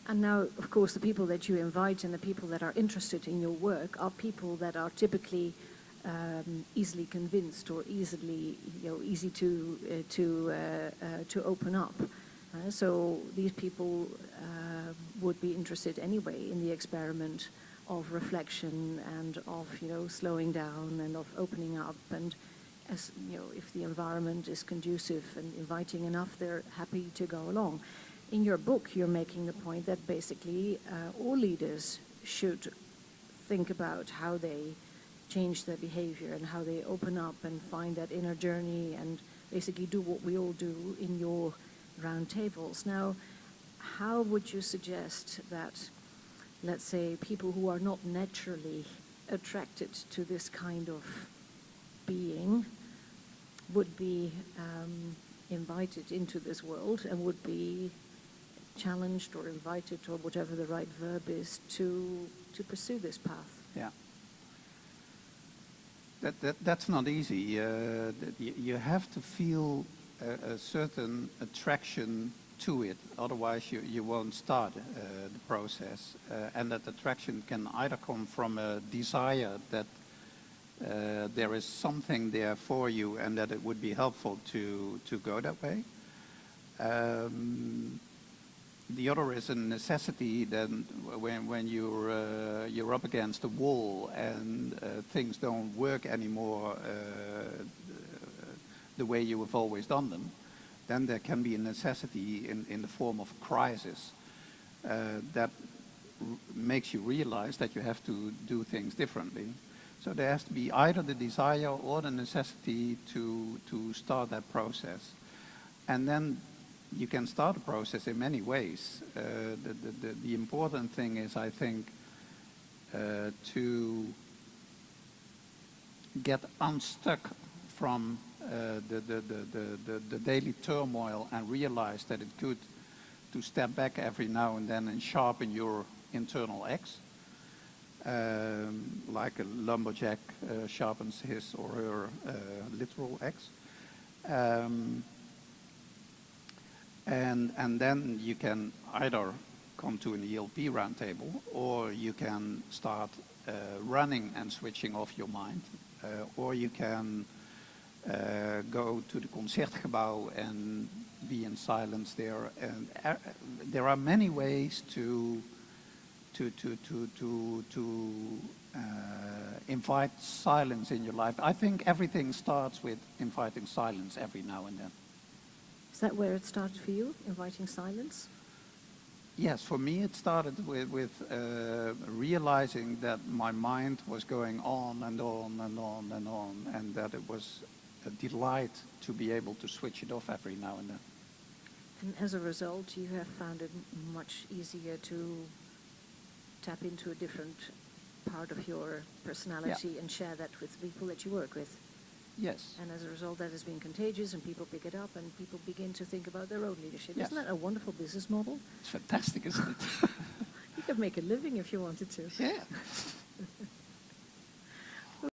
And now, of course, the people that you invite and the people that are interested in your work are people that are typically easily convinced or easily, easy to open up. So these people would be interested anyway in the experiment of reflection and of, slowing down and of opening up. And as if the environment is conducive and inviting enough, they're happy to go along. In your book, you're making the point that basically all leaders should think about how they change their behavior and how they open up and find that inner journey and basically do what we all do in your round tables. Now, how would you suggest that, let's say, people who are not naturally attracted to this kind of being would be invited into this world and would be challenged or invited, or whatever the right verb is, to pursue this path? Yeah. That's not easy. You have to feel a certain attraction to it, otherwise you won't start the process. And that attraction can either come from a desire that there is something there for you and that it would be helpful to go that way. The other is a necessity. Then when you're up against a wall and things don't work anymore the way you have always done them, then there can be a necessity in the form of a crisis that makes you realize that you have to do things differently. So there has to be either the desire or the necessity to start that process. And then you can start a process in many ways. The important thing is, I think, to get unstuck from the daily turmoil and realize that it's good to step back every now and then and sharpen your internal axe. Like a lumberjack sharpens his or her literal axe. And then you can either come to an ELP roundtable, or you can start running and switching off your mind, or you can go to the Concertgebouw and be in silence there. And there are many ways to invite silence in your life. I think everything starts with inviting silence every now and then. Is that where it started for you, inviting silence? Yes, for me it started with realizing that my mind was going on and on and on and on, and that it was a delight to be able to switch it off every now and then. And as a result, you have found it much easier to tap into a different part of your personality and share that with people that you work with. Yes. And as a result, that has been contagious, and people pick it up, and people begin to think about their own leadership. Yes. Isn't that a wonderful business model? It's fantastic, isn't it? You could make a living if you wanted to. Yeah.